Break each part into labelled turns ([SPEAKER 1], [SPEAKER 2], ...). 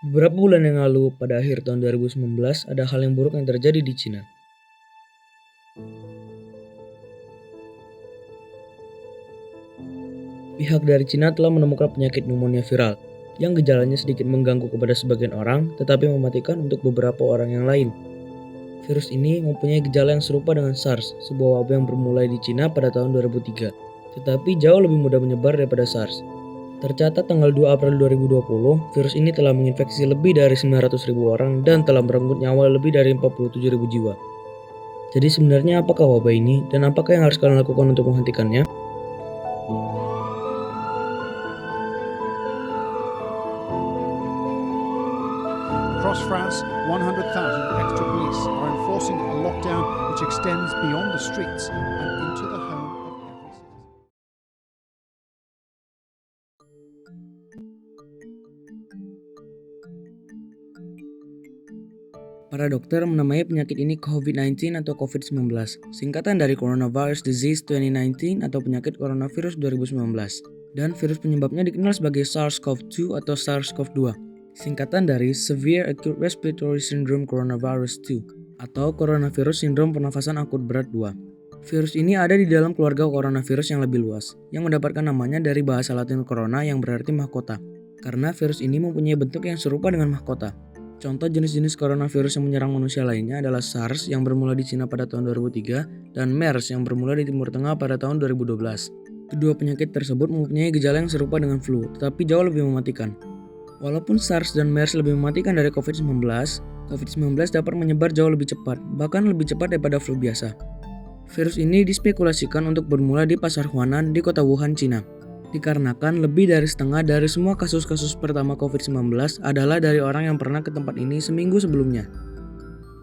[SPEAKER 1] Beberapa bulan yang lalu, pada akhir tahun 2019, ada hal yang buruk yang terjadi di Cina. Pihak dari Cina telah menemukan penyakit pneumonia viral, yang gejalanya sedikit mengganggu kepada sebagian orang, tetapi mematikan untuk beberapa orang yang lain. Virus ini mempunyai gejala yang serupa dengan SARS, sebuah wabah yang bermulai di Cina pada tahun 2003, tetapi jauh lebih mudah menyebar daripada SARS. Tercatat tanggal 2 April 2020, virus ini telah menginfeksi lebih dari 900.000 orang dan telah merenggut nyawa lebih dari 47.000 jiwa. Jadi sebenarnya apakah wabah ini dan apakah yang harus kalian lakukan untuk menghentikannya?
[SPEAKER 2] Across France, 100,000 extra police are enforcing a lockdown which extends beyond the streets and into the home of every citizen.
[SPEAKER 1] Para dokter menamai penyakit ini COVID-19 atau COVID-19, singkatan dari Coronavirus Disease 2019 atau penyakit coronavirus 2019. Dan virus penyebabnya dikenal sebagai SARS-CoV-2 atau SARS-CoV-2, singkatan dari Severe Acute Respiratory Syndrome Coronavirus 2 atau Coronavirus Sindrom Pernafasan Akut Berat 2. Virus ini ada di dalam keluarga coronavirus yang lebih luas, yang mendapatkan namanya dari bahasa Latin corona yang berarti mahkota, karena virus ini mempunyai bentuk yang serupa dengan mahkota. Contoh jenis-jenis coronavirus yang menyerang manusia lainnya adalah SARS yang bermula di Cina pada tahun 2003 dan MERS yang bermula di Timur Tengah pada tahun 2012. Kedua penyakit tersebut mempunyai gejala yang serupa dengan flu, tetapi jauh lebih mematikan. Walaupun SARS dan MERS lebih mematikan dari COVID-19, COVID-19 dapat menyebar jauh lebih cepat, bahkan lebih cepat daripada flu biasa. Virus ini dispekulasikan untuk bermula di pasar Huanan di kota Wuhan, Cina. Dikarenakan lebih dari setengah dari semua kasus-kasus pertama COVID-19 adalah dari orang yang pernah ke tempat ini seminggu sebelumnya.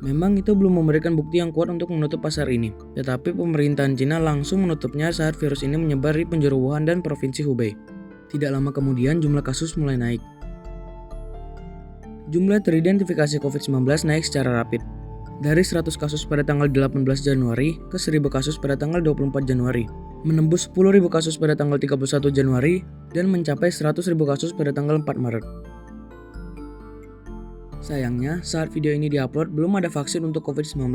[SPEAKER 1] Memang itu belum memberikan bukti yang kuat untuk menutup pasar ini, tetapi pemerintahan Cina langsung menutupnya saat virus ini menyebar di penjuru Wuhan dan provinsi Hubei. Tidak lama kemudian jumlah kasus mulai naik. Jumlah teridentifikasi COVID-19 naik secara rapid. Dari 100 kasus pada tanggal 18 Januari ke 1.000 kasus pada tanggal 24 Januari. Menembus 10.000 kasus pada tanggal 31 Januari dan mencapai 100.000 kasus pada tanggal 4 Maret. Sayangnya, saat video ini diupload belum ada vaksin untuk COVID-19.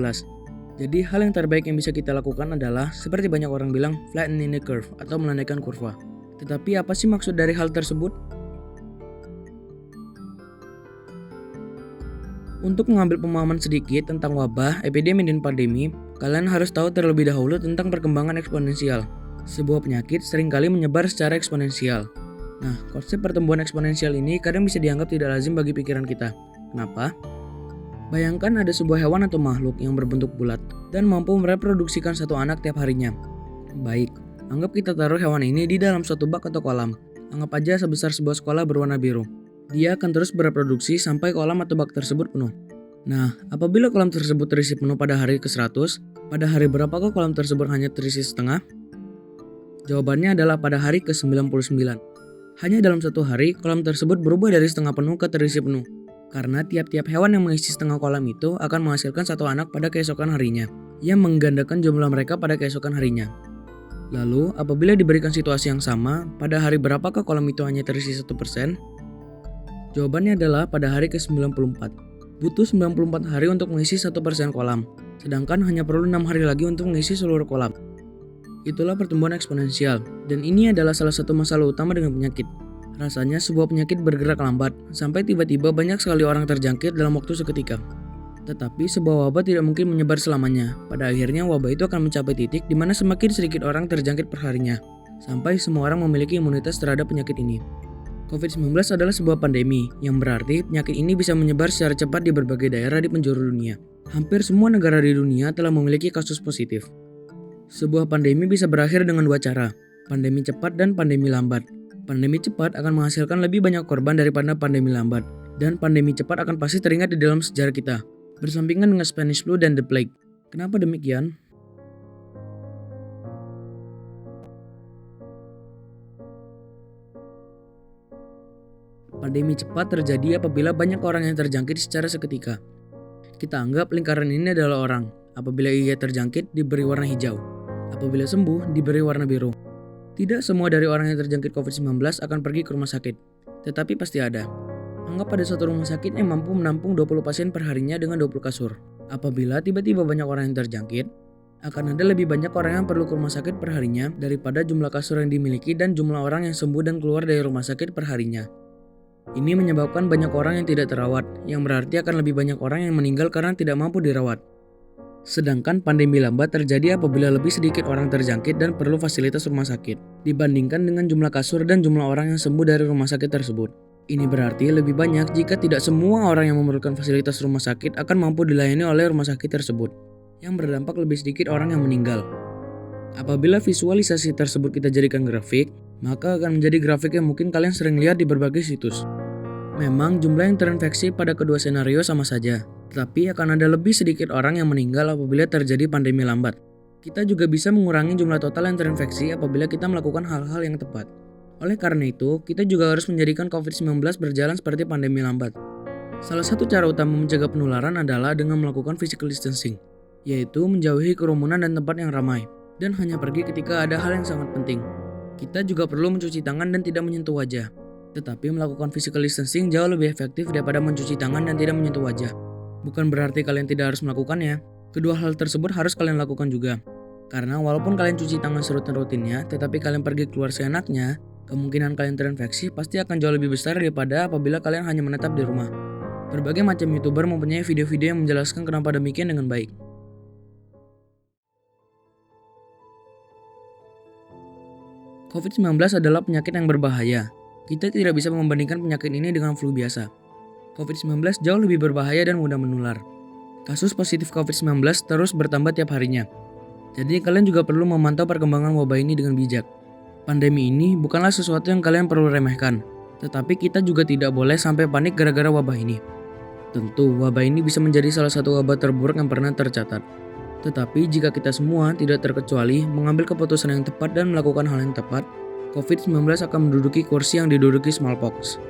[SPEAKER 1] Jadi hal yang terbaik yang bisa kita lakukan adalah, seperti banyak orang bilang, flattening the curve atau melandaikan kurva. Tetapi apa sih maksud dari hal tersebut? Untuk mengambil pemahaman sedikit tentang wabah, epidemi, dan pandemi, kalian harus tahu terlebih dahulu tentang perkembangan eksponensial. Sebuah penyakit seringkali menyebar secara eksponensial. Nah, konsep pertumbuhan eksponensial ini kadang bisa dianggap tidak lazim bagi pikiran kita. Kenapa? Bayangkan ada sebuah hewan atau makhluk yang berbentuk bulat dan mampu mereproduksikan satu anak tiap harinya. Baik, anggap kita taruh hewan ini di dalam suatu bak atau kolam. Anggap aja sebesar sebuah sekolah berwarna biru. Dia akan terus bereproduksi sampai kolam atau bak tersebut penuh. Nah, apabila kolam tersebut terisi penuh pada hari ke-100, pada hari berapakah kolam tersebut hanya terisi setengah? Jawabannya adalah pada hari ke-99. Hanya dalam satu hari, kolam tersebut berubah dari setengah penuh ke terisi penuh. Karena tiap-tiap hewan yang mengisi setengah kolam itu akan menghasilkan satu anak pada keesokan harinya, yang menggandakan jumlah mereka pada keesokan harinya. Lalu, apabila diberikan situasi yang sama, pada hari berapakah kolam itu hanya terisi 1%? Jawabannya adalah pada hari ke-94. Butuh 94 hari untuk mengisi 1% kolam, sedangkan hanya perlu 6 hari lagi untuk mengisi seluruh kolam. Itulah pertumbuhan eksponensial, dan ini adalah salah satu masalah utama dengan penyakit. Rasanya sebuah penyakit bergerak lambat, sampai tiba-tiba banyak sekali orang terjangkit dalam waktu seketika. Tetapi sebuah wabah tidak mungkin menyebar selamanya. Pada akhirnya wabah itu akan mencapai titik di mana semakin sedikit orang terjangkit perharinya, sampai semua orang memiliki imunitas terhadap penyakit ini. COVID-19 adalah sebuah pandemi, yang berarti penyakit ini bisa menyebar secara cepat di berbagai daerah di penjuru dunia. Hampir semua negara di dunia telah memiliki kasus positif. Sebuah pandemi bisa berakhir dengan dua cara, pandemi cepat dan pandemi lambat. Pandemi cepat akan menghasilkan lebih banyak korban daripada pandemi lambat, dan pandemi cepat akan pasti teringat di dalam sejarah kita, bersampingan dengan Spanish flu dan The Plague. Kenapa demikian? Pandemi cepat terjadi apabila banyak orang yang terjangkit secara seketika. Kita anggap lingkaran ini adalah orang. Apabila ia terjangkit, diberi warna hijau. Apabila sembuh, diberi warna biru. Tidak semua dari orang yang terjangkit COVID-19 akan pergi ke rumah sakit, tetapi pasti ada. Anggap ada satu rumah sakit yang mampu menampung 20 pasien per harinya dengan 20 kasur. Apabila tiba-tiba banyak orang yang terjangkit, akan ada lebih banyak orang yang perlu ke rumah sakit per harinya daripada jumlah kasur yang dimiliki dan jumlah orang yang sembuh dan keluar dari rumah sakit per harinya. Ini menyebabkan banyak orang yang tidak terawat, yang berarti akan lebih banyak orang yang meninggal karena tidak mampu dirawat. Sedangkan pandemi lambat terjadi apabila lebih sedikit orang terjangkit dan perlu fasilitas rumah sakit, dibandingkan dengan jumlah kasur dan jumlah orang yang sembuh dari rumah sakit tersebut. Ini berarti lebih banyak jika tidak semua orang yang memerlukan fasilitas rumah sakit akan mampu dilayani oleh rumah sakit tersebut, yang berdampak lebih sedikit orang yang meninggal. Apabila visualisasi tersebut kita jadikan grafik, maka akan menjadi grafik yang mungkin kalian sering lihat di berbagai situs. Memang jumlah yang terinfeksi pada kedua senario sama saja, tetapi akan ada lebih sedikit orang yang meninggal apabila terjadi pandemi lambat. Kita juga bisa mengurangi jumlah total yang terinfeksi apabila kita melakukan hal-hal yang tepat. Oleh karena itu, kita juga harus menjadikan COVID-19 berjalan seperti pandemi lambat. Salah satu cara utama mencegah penularan adalah dengan melakukan physical distancing, yaitu menjauhi kerumunan dan tempat yang ramai, dan hanya pergi ketika ada hal yang sangat penting. Kita juga perlu mencuci tangan dan tidak menyentuh wajah. Tetapi melakukan physical distancing jauh lebih efektif daripada mencuci tangan dan tidak menyentuh wajah. Bukan berarti kalian tidak harus melakukannya. Kedua hal tersebut harus kalian lakukan juga. Karena walaupun kalian cuci tangan serutin-rutinnya, tetapi kalian pergi keluar seenaknya, kemungkinan kalian terinfeksi pasti akan jauh lebih besar daripada apabila kalian hanya menetap di rumah. Berbagai macam YouTuber mempunyai video-video yang menjelaskan kenapa demikian dengan baik. COVID-19 adalah penyakit yang berbahaya. Kita tidak bisa membandingkan penyakit ini dengan flu biasa. COVID-19 jauh lebih berbahaya dan mudah menular. Kasus positif COVID-19 terus bertambah tiap harinya. Jadi kalian juga perlu memantau perkembangan wabah ini dengan bijak. Pandemi ini bukanlah sesuatu yang kalian perlu remehkan, tetapi kita juga tidak boleh sampai panik gara-gara wabah ini. Tentu, wabah ini bisa menjadi salah satu wabah terburuk yang pernah tercatat. Tetapi jika kita semua tidak terkecuali mengambil keputusan yang tepat dan melakukan hal yang tepat, COVID-19 akan menduduki kursi yang diduduki smallpox.